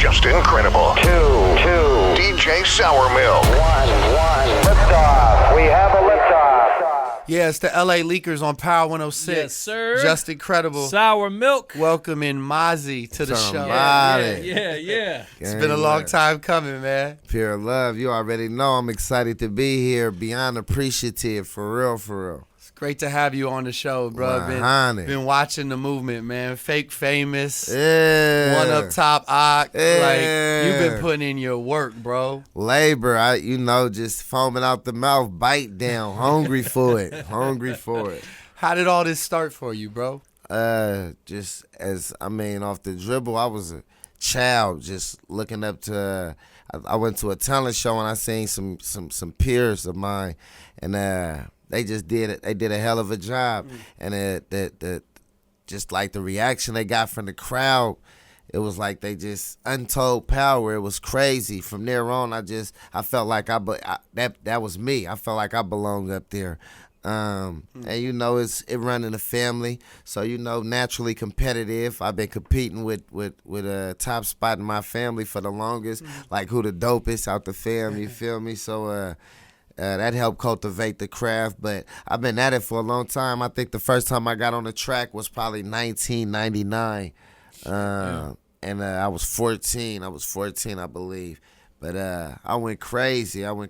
just incredible. Two. DJ Sour Milk. One. Liftoff. We have a liftoff. Yeah, it's the LA Leakers on Power 106. Yes, sir. Just incredible. Sour Milk. Welcoming Mozzy to the show. Yeah. It's been a long time coming, man. Pure love. You already know I'm excited to be here. Beyond appreciative. For real. It's great to have you on the show, bro. Been watching the movement, man. Fake Famous. Yeah. One Up Top Ock. Yeah. Like, you've been putting in your work, bro. Labor, just foaming out the mouth, bite down, hungry for it. How did all this start for you, bro? Off the dribble, I was a child just looking up to, I went to a talent show and I seen some peers of mine, and they just did it. They did a hell of a job, and just like the reaction they got from the crowd, it was like they just untold power. It was crazy. From there on, I felt like that was me. I felt like I belonged up there. And it run in the family, so naturally competitive. I've been competing with a top spot in my family for the longest, like who the dopest out the fam. You feel me? So that helped cultivate the craft. But I've been at it for a long time. I think the first time I got on the track was probably 1999, and I was 14. I believe. But I went crazy. On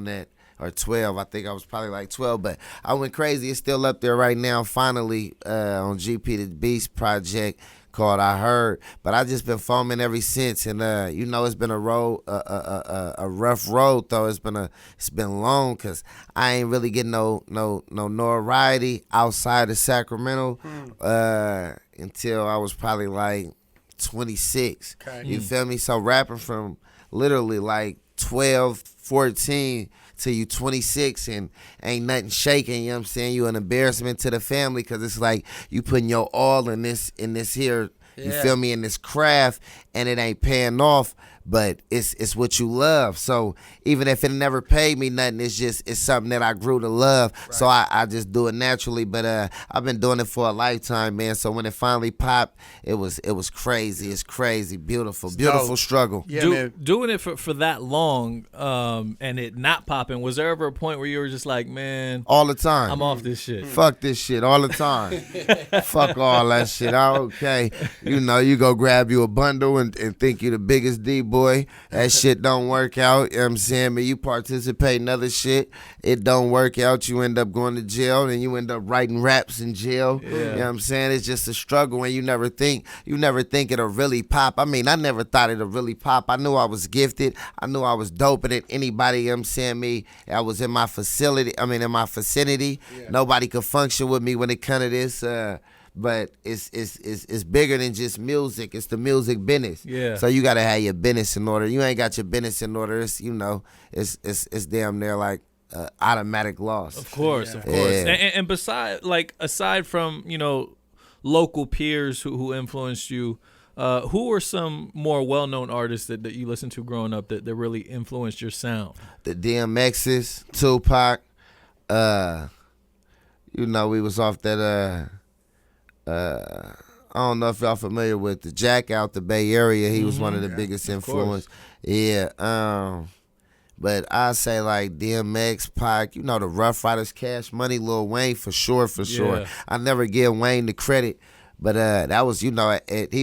that. Or 12. I think I was probably like 12, but I went crazy. It's still up there right now, finally, on GP the Beast project called I Heard. But I just been foaming ever since, and it's been a rough road though. It's been long because I ain't really getting no notoriety outside of Sacramento until I was probably like 26. Okay. You feel me? So rapping from literally like 12, 14 till you 26 and ain't nothing shaking, you know what I'm saying? You an embarrassment to the family because it's like you putting your all in this here, you feel me, in this craft, and it ain't paying off, but it's what you love. So even if it never paid me nothing, it's something that I grew to love. Right. So I just do it naturally. But I've been doing it for a lifetime, man. So when it finally popped, it was crazy. It's crazy, beautiful struggle. Yeah, doing it for that long, and it not popping. Was there ever a point where you were just like, man, all the time, I'm off this shit. Fuck this shit all the time. Fuck all that shit. Okay, you go grab you a bundle and think you the biggest D-boy. That shit don't work out. You know what I'm saying? Man, you participate in other shit. It don't work out. You end up going to jail, and you end up writing raps in jail. Yeah. You know what I'm saying? It's just a struggle, and you never think it'll really pop. I mean, I never thought it'll really pop. I knew I was gifted. I knew I was doper than anybody. You know what I'm saying? I was in my vicinity. Yeah. Nobody could function with me when it come to this. But it's bigger than just music. It's the music business. Yeah. So you gotta have your business in order. You ain't got your business in order. It's damn near like automatic loss. Of course. Yeah. And aside from local peers who influenced you, who were some more well-known artists that you listened to growing up that really influenced your sound? The DMX's, Tupac. We was off that. I don't know if y'all familiar with the Jack out the Bay Area. He was one of the biggest influence. Yeah. But I say like DMX, Pac, the Rough Riders, Cash Money, Lil Wayne for sure. I never give Wayne the credit, but that was he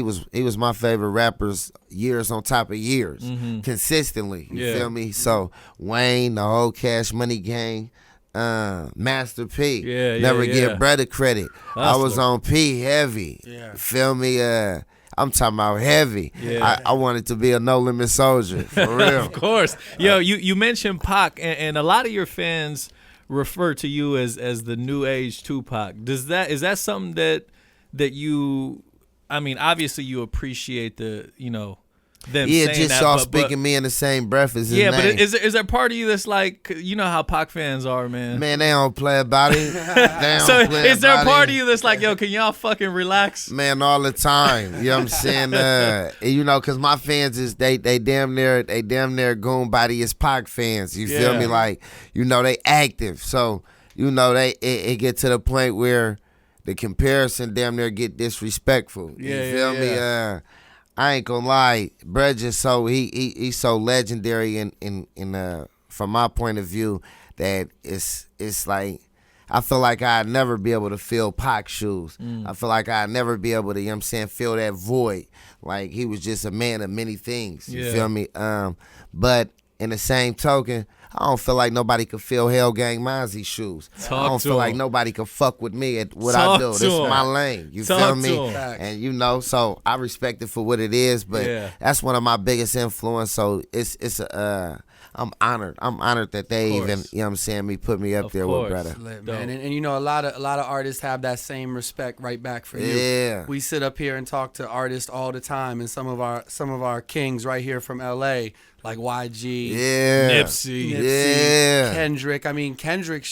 was my favorite rappers years on top of years, consistently. You feel me? So Wayne, the whole Cash Money gang. Master P. Never give brother credit. I was on P heavy. Yeah. Feel me? I'm talking about heavy. Yeah. I wanted to be a No Limit Soldier, for real. Of course. Yo, you mentioned Pac, and a lot of your fans refer to you as the new age Tupac. Is that something that you, I mean, obviously you appreciate the, them saying just y'all speaking me in the same breath as his name. But is there part of you that's like, how Pac fans are, man? Man, they don't play about it. So is there a part of you that's like, yo, can y'all fucking relax? Man, all the time. You know what I'm saying? Because my fans is they damn near goon body as Pac fans. You feel me? Like, they active. So, it get to the point where the comparison damn near get disrespectful. You feel me? I ain't gonna lie, bruh just so he's so legendary in from my point of view that it's like I feel like I'd never be able to fill Pac's shoes. I feel like I'd never be able to, you know what I'm saying, fill that void. Like he was just a man of many things. You feel me? But in the same token, I don't feel like nobody could fill Hell Gang Mozzys shoes. I don't feel like nobody could fuck with me at what I do. This is my lane. You feel me? And you know, so I respect it for what it is, but that's one of my biggest influence. So it's I'm honored. I'm honored that they even, you know what I'm saying, put me up there with brother. Lit, man. And you know, a lot of artists have that same respect right back for you. Yeah. We sit up here and talk to artists all the time, and some of our kings right here from LA, like YG, Nipsey, Kendrick. I mean, Kendrick,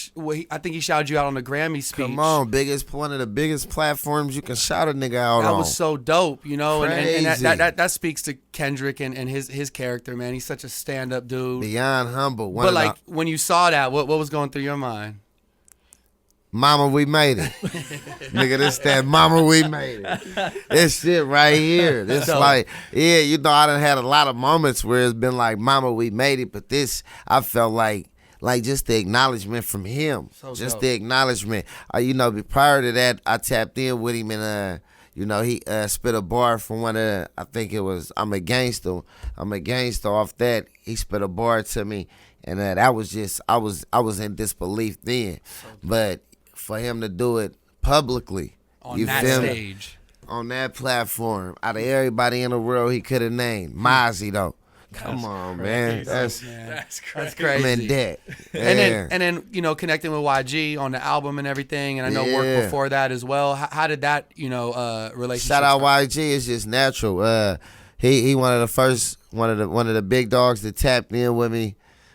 I think he shouted you out on the Grammy speech. Come on, one of the biggest platforms you can shout a nigga out on. That was so dope, you know, and Crazy. that speaks to Kendrick and his character, man. He's such a stand-up dude. Beyond humble. But like when you saw that, what was going through your mind? Mama, we made it. Nigga, this that Mama, we made it. This shit right here. This like, yeah, you know, I done had a lot of moments where it's been like, Mama, we made it. But this, I felt like just the acknowledgement from him. Just the acknowledgement. You know, prior to that, I tapped in with him and, you know, he spit a bar from one of the, I think it was, I'm a Gangster off that. He spit a bar to me. And that was just, I was in disbelief then. But for him to do it publicly, on that stage, on that platform, out of everybody in the world he could have named, Mozzy though. Come on, man. That's crazy. I'm in debt. And then you know, connecting with YG on the album and everything, and I know work before that as well. How did that, you know, relationship? Shout out YG. It's just natural. He one of the first, one of the big dogs that tapped in with me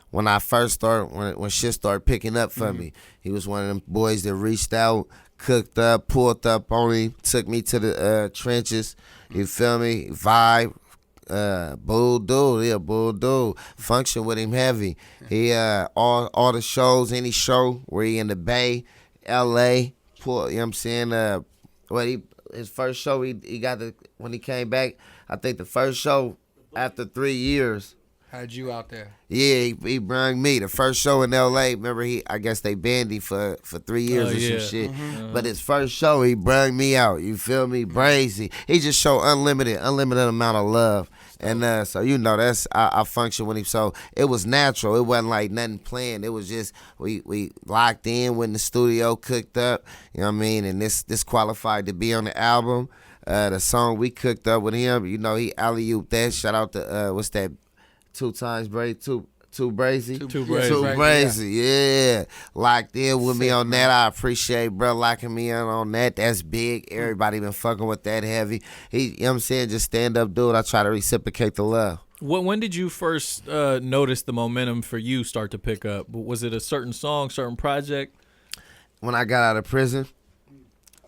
when I first started, when shit started picking up for me. He was one of them boys that reached out, cooked up, pulled up on me, took me to the trenches. You feel me? Vibe. Bull dude. Function with him heavy. He all the shows, any show where he in the Bay, LA, you know what I'm saying? His first show he got when he came back, I think the first show after 3 years. Had you out there? Yeah, he brung me. The first show in LA, remember I guess they banned him for 3 years or some shit. But his first show, he brung me out. You feel me? Brazy. He just showed unlimited amount of love. And so you know that's I function with him. So it was natural. It wasn't like nothing planned. It was just we locked in when the studio cooked up. You know what I mean? And this qualified to be on the album. The song we cooked up with him, you know, he alley-ooped that. Shout out to what's that? Too brazy, yeah. Locked in with me on that. I appreciate bro locking me in on that. That's big. Everybody been fucking with that heavy. You know what I'm saying? Just stand up, dude. I try to reciprocate the love. When did you first notice the momentum for you start to pick up? Was it a certain song, certain project? When I got out of prison,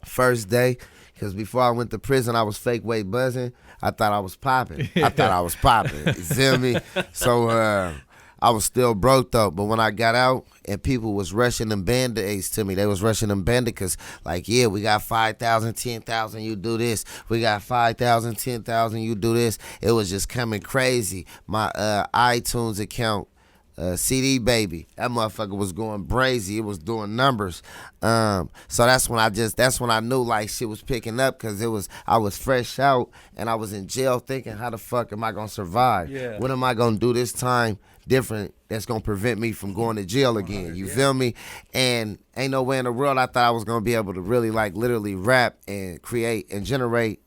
first day, because before I went to prison, I was fake weight buzzing. I thought I was popping. You feel me? So I was still broke though. But when I got out and people was rushing them Band-Aids to me, they was rushing them Band-Aids like, yeah, we got 5,000, 10,000, you do this. We got 5,000, 10,000, you do this. It was just coming crazy. My iTunes account, CD Baby, that motherfucker was going brazy. It was doing numbers. So that's when I knew like shit was picking up, because I was fresh out and I was in jail thinking, how the fuck am I gonna survive? Yeah. What am I gonna do this time different that's gonna prevent me from going to jail again? You feel me? And ain't no way in the world I thought I was gonna be able to really like literally rap and create and generate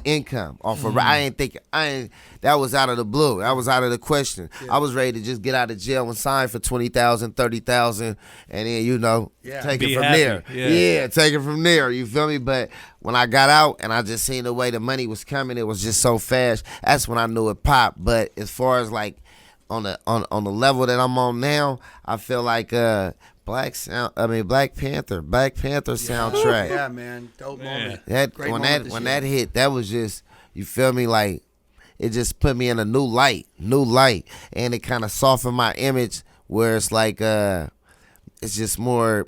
income off of that was out of the blue. That was out of the question. I was ready to just get out of jail and sign for 20,000, 30,000, and then, you know, take it from there. Yeah, take it from there. You feel me? But when I got out and I just seen the way the money was coming, it was just so fast. That's when I knew it popped. But as far as like on the level that I'm on now, I feel like Black Panther soundtrack. Yeah, man, dope moment. When that hit, that was just, you feel me, like it just put me in a new light, and it kind of softened my image where it's like it's just more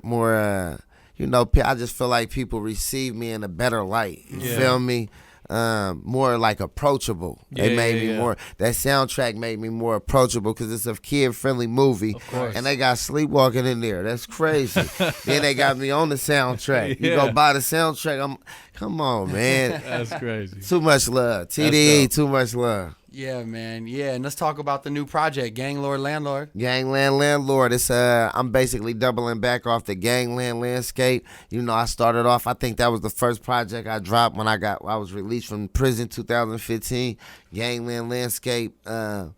you know, I just feel like people receive me in a better light. You feel me? more like approachable. It made me more. That soundtrack made me more approachable because it's a kid-friendly movie, and they got Sleepwalking in there. That's crazy. Then they got me on the soundtrack. You go buy the soundtrack. Come on, man. That's crazy. Too much love. TDE, too much love. Yeah, man. Yeah, and let's talk about the new project, Gangland Landlord. Gangland Landlord. It's I'm basically doubling back off the Gangland Landscape. You know, I started off. I think that was the first project I dropped when I was released from prison 2015. Gangland Landscape. And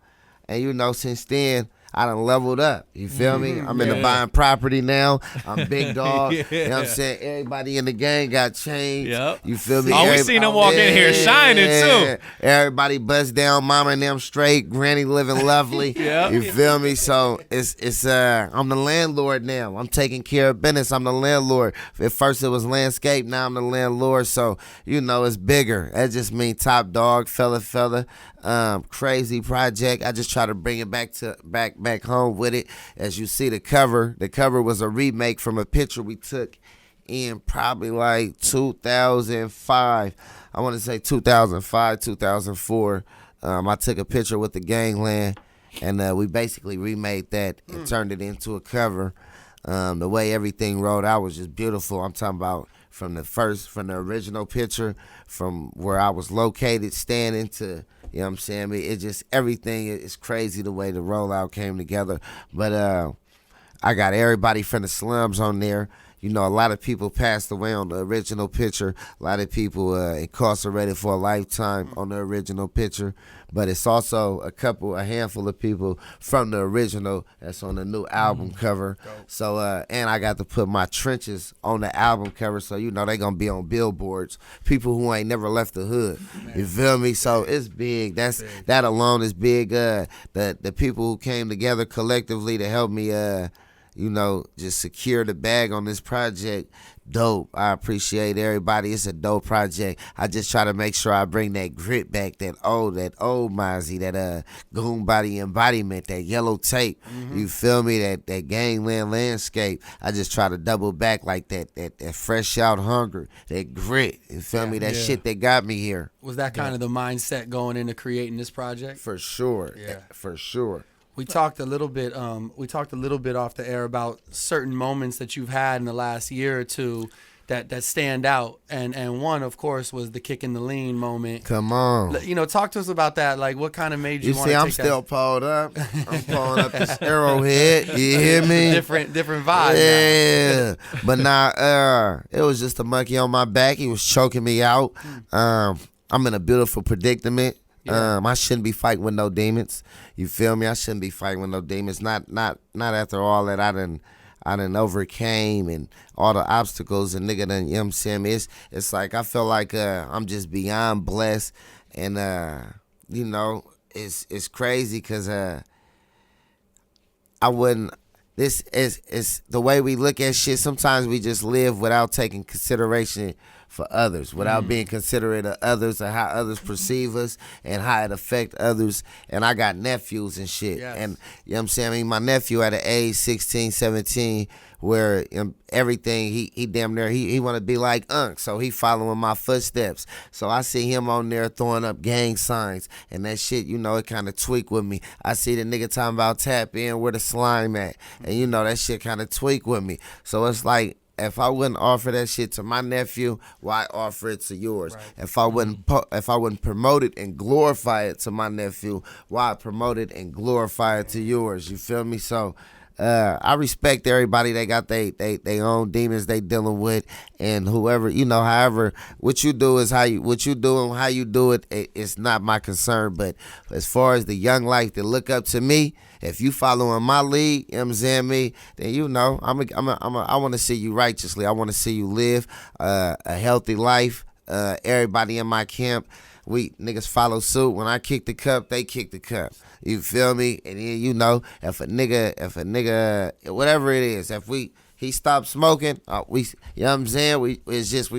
you know, since then I done leveled up. You feel me? I'm into buying property now. I'm big dog. You know what I'm saying? Everybody in the gang got changed. Yep. You feel me? Oh, we seen them walk in here shining too. Everybody bust down, mama and them straight, granny living lovely. You feel me? So it's I'm the landlord now. I'm taking care of business. I'm the landlord. At first it was landscape, now I'm the landlord. So, you know, it's bigger. That just means top dog, fella. Crazy project. I just try to bring it back home with it. As you see the cover was a remake from a picture we took in probably like 2005. I want to say 2005, 2004. I took a picture with the Gangland, and we basically remade that and turned it into a cover. The way everything rolled out was just beautiful. I'm talking about from the original picture, from where I was located, standing to, you know what I'm saying? I mean, it just, everything is crazy the way the rollout came together. But I got everybody from the slums on there. You know, a lot of people passed away on the original picture. A lot of people incarcerated for a lifetime on the original picture. But it's also a handful of people from the original that's on the new album cover. So, and I got to put my trenches on the album cover, so you know they gonna be on billboards. People who ain't never left the hood. You feel me? So it's big. That alone is big. The people who came together collectively to help me you know, just secure the bag on this project. Dope. I appreciate everybody. It's a dope project. I just try to make sure I bring that grit back, that old Mozzy, that goon body embodiment, that yellow tape. You feel me? That Gangland Landscape. I just try to double back like that fresh out hunger, that grit. You feel me? That shit that got me here. Was that kind of the mindset going into creating this project? For sure. Yeah. For sure. We talked a little bit. We talked a little bit off the air about certain moments that you've had in the last year or two that stand out, and one, of course, was the kick in the lean moment. Come on. You know, talk to us about that. Like, what kind of made you want to see, take I'm still pulled up. I'm pulling up this arrowhead. You hear me? different vibe. Yeah. But nah, it was just a monkey on my back. He was choking me out. I'm in a beautiful predicament. I shouldn't be fighting with no demons. You feel me? I shouldn't be fighting with no demons. Not after all that I done overcame and all the obstacles and nigga done, you know what I'm saying? It's like I feel like I'm just beyond blessed, and you know, it's crazy because I wouldn't. This is the way we look at shit. Sometimes we just live without taking consideration for others, without being considerate of others and how others perceive us and how it affect others. And I got nephews and shit. Yes. And you know what I'm saying? I mean, my nephew at the age 16, 17, where everything, he damn near, he want to be like Unc, so he following my footsteps. So I see him on there throwing up gang signs, and that shit, you know, it kind of tweak with me. I see the nigga talking about tap in where the slime at, and you know, that shit kind of tweak with me. So it's like, if I wouldn't offer that shit to my nephew, why offer it to yours? Right. If I wouldn't promote it and glorify it to my nephew, why promote it and glorify it to yours? You feel me? So I respect everybody. They got they own demons they dealing with, and whoever, you know, however, what you do is what you do and how you do it. It's not my concern. But as far as the young life that look up to me, if you following my lead, you know what I'm saying, me, then you know I want to see you righteously. I want to see you live a healthy life. Everybody in my camp, we niggas follow suit. When I kick the cup, they kick the cup. You feel me? And then, you know, if a nigga, whatever it is, if he stopped smoking, we, you know what I'm saying? We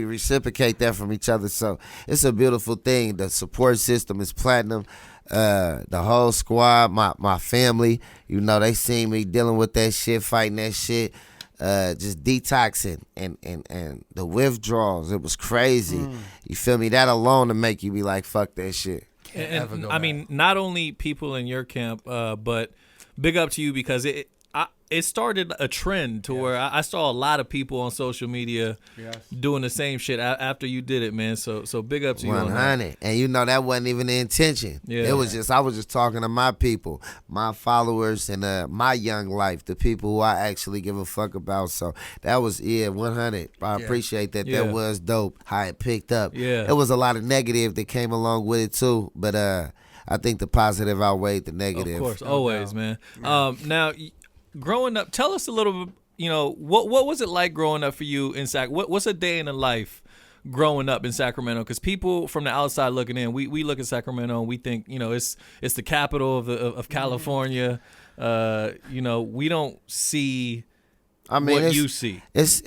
reciprocate that from each other. So it's a beautiful thing. The support system is platinum. The whole squad, my family, you know, they seen me dealing with that shit, fighting that shit. just detoxing and the withdrawals. It was crazy. You feel me? That alone to make you be like, fuck that shit. And I mean, not only people in your camp, but big up to you because it started a trend to where I saw a lot of people on social media doing the same shit after you did it, man. So big up to you. 100. And you know that wasn't even the intention. Yeah. It was just I was just talking to my people, my followers, and my young life, the people who I actually give a fuck about. So that was 100. I appreciate that. Yeah. That was dope. How it picked up. Yeah. It was a lot of negative that came along with it too, but I think the positive outweighed the negative. Of course, always, man. Now, growing up, tell us a little bit, what was it like growing up for you in what's a day in the life growing up in Sacramento? Because people from the outside looking in, we look at Sacramento and we think, it's the capital of California. We don't see what you see. It's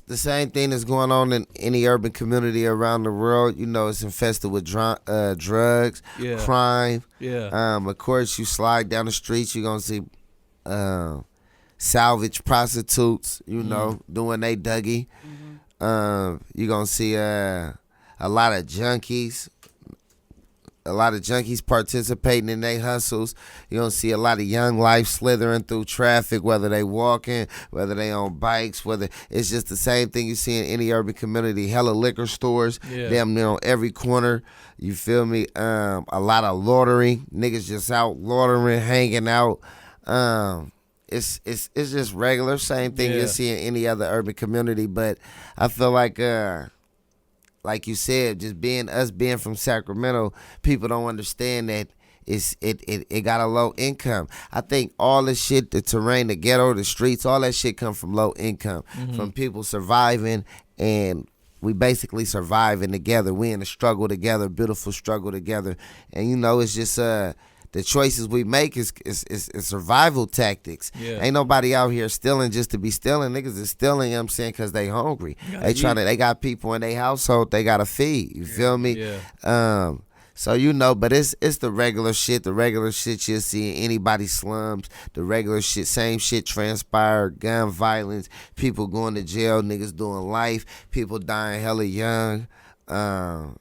the same thing that's going on in any urban community around the world. It's infested with drugs, crime. Yeah. Of course, you slide down the streets, you're gonna see salvage prostitutes, doing they Dougie. You're gonna see a lot of junkies. A lot of junkies participating in their hustles. You're going to see a lot of young life slithering through traffic, whether they walking, whether they on bikes, whether it's just the same thing you see in any urban community. Hella liquor stores, damn near on every corner. You feel me? A lot of loitering. Niggas just out loitering, hanging out. It's just regular, same thing you see in any other urban community. But I feel like you said, just being from Sacramento, people don't understand that it got a low income. I think all the shit, the terrain, the ghetto, the streets, all that shit come from low income, from people surviving, and we basically surviving together. We in a struggle together, beautiful struggle together, and it's just the choices we make is survival tactics. Yeah. Ain't nobody out here stealing just to be stealing. Niggas is stealing, because they hungry. They got people in their household they gotta feed. You feel me? Yeah. So but it's the regular shit you'll see in anybody's slums. The regular shit, same shit transpire, gun violence, people going to jail, niggas doing life, people dying hella young. And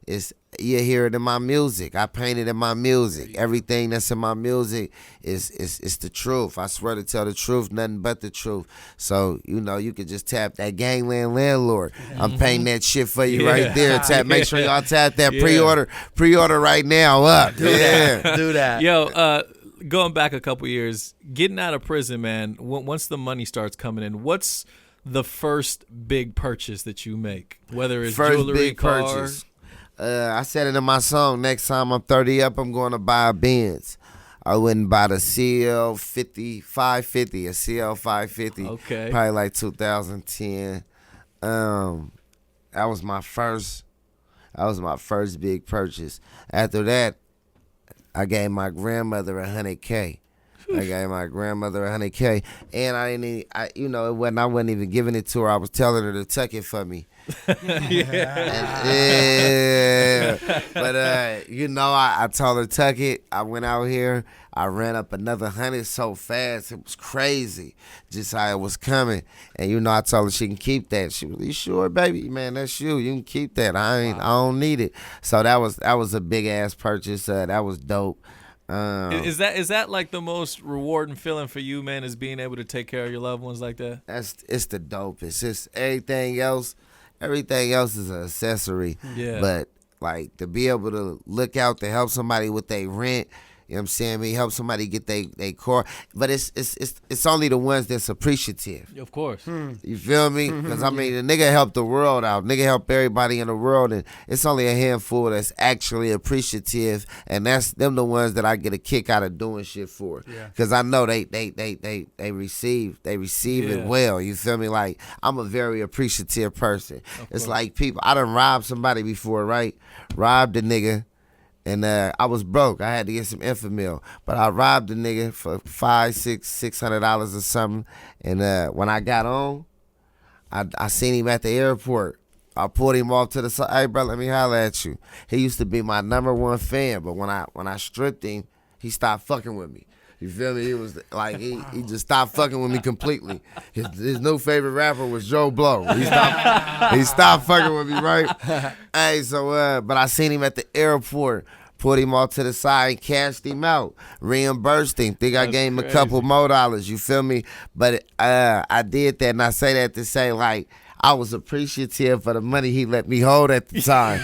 it's you hear it in my music. I paint it in my music. Everything that's in my music is the truth. I swear to tell the truth, nothing but the truth. So, you could just tap that Gangland Landlord. I'm painting that shit for you right there. Make sure y'all tap that pre-order right now up. Do that. Yo, going back a couple years, getting out of prison, man, once the money starts coming in, what's the first big purchase that you make? Whether it's jewelry, big car, purchase. I said it in my song. Next time I'm 30 up, I'm going to buy a Benz. I wouldn't buy the CL 550, a CL 550. Okay. Probably like 2010. That was my first big purchase. After that, I gave my grandmother $100K. I gave my grandmother $100K, and I wasn't even giving it to her. I was telling her to tuck it for me. But I told her tuck it. I went out here. I ran up another 100 so fast, it was crazy. Just how it was coming, and I told her she can keep that. She was, "You sure, baby? Man, that's you. You can keep that. I don't need it." So that was a big ass purchase. That was dope. Is that like the most rewarding feeling for you, man? Is being able to take care of your loved ones like that? It's the dope. It's just everything else is an accessory. Yeah. But like to be able to look out to help somebody with their rent, you know what I'm saying? Help somebody get their car. But it's only the ones that's appreciative. Of course. You feel me? Because, the nigga helped the world out. Nigga helped everybody in the world. And it's only a handful that's actually appreciative. And that's them the ones that I get a kick out of doing shit for. Because I know they receive it well. You feel me? Like, I'm a very appreciative person. It's like people, I done robbed somebody before, right? Robbed a nigga. And I was broke. I had to get some Infamil. But I robbed the nigga for $600 or something. And when I got on, I seen him at the airport. I pulled him off to the side. "Hey, bro, let me holler at you." He used to be my #1 fan. But when I stripped him, he stopped fucking with me. You feel me? He was like he just stopped fucking with me completely. His new favorite rapper was Joe Blow. He stopped fucking with me, right? Hey, so but I seen him at the airport. Put him off to the side and cashed him out. Reimbursed him. Think I gave him a couple more dollars. You feel me? But I did that, and I say that to say, like, I was appreciative for the money he let me hold at the time.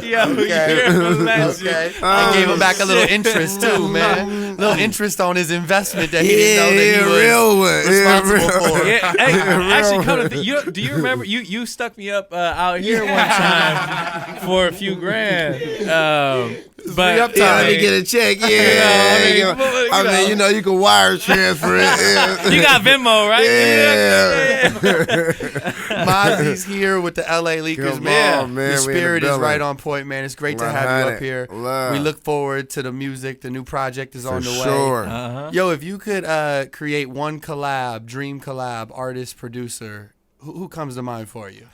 Yo, you're a legend. Okay. And gave him back a little interest too, man. Little interest on his investment that he didn't know that he was real one. responsible for. Yeah, hey, actually, come to do you remember you stuck me up out here one time for a few grand? But Free-up Yeah, time. let me get a check. Yeah, I mean, you know, you can wire transfer it. Yeah. you got Venmo, right? Yeah. Mozzy's here with the LA Leakers, Come man. on, man. Your We in the spirit is building. right on point, man. It's great to have you up 100. here. Love. We look forward to the music. The new project is on the way. Sure. Yo, if you could create one collab, dream collab, artist, producer, who comes to mind for you?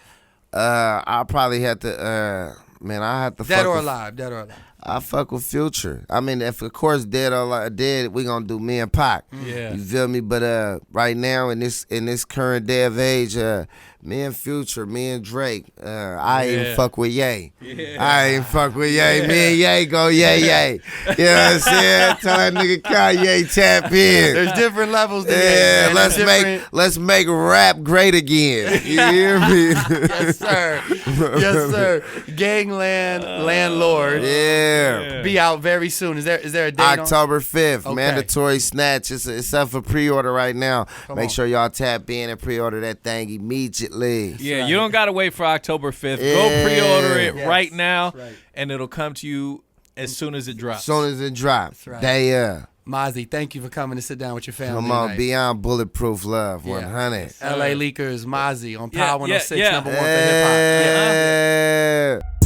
I probably have to. Man, I have to. Dead fuck or with- alive? Dead or alive? I fuck with Future. I mean, if of course dead or alive, dead, we gonna do me and Pac. Yeah. You feel me? But right now in this current day of age, me and Future, me and Drake, I ain't fuck with Ye. I ain't fuck with Ye. Me and Ye go Ye. You know what I'm saying? Tell that nigga Kanye tap in. There's different levels. To Yeah, that, man. let's There's different- let's make rap great again. You hear me? Yes, sir. Yes, sir. Gangland Landlord. Yeah. Be out very soon. Is there a date on? October 5th, Okay. mandatory snatch. It's up for pre-order right now. Come Make on. sure y'all tap in and pre-order that thing immediately. Yeah, you don't gotta wait for October 5th. Go Yeah. pre-order it Yes. right now, Right. and it'll come to you as soon as it drops. As soon as it drops. right. Mozzy, thank you for coming to sit down with your family. Come on, tonight. beyond bulletproof love, Yeah. 100. LA Leakers, Mozzy on Yeah, Power 106, yeah. number one for hip hop. Yeah. Yeah.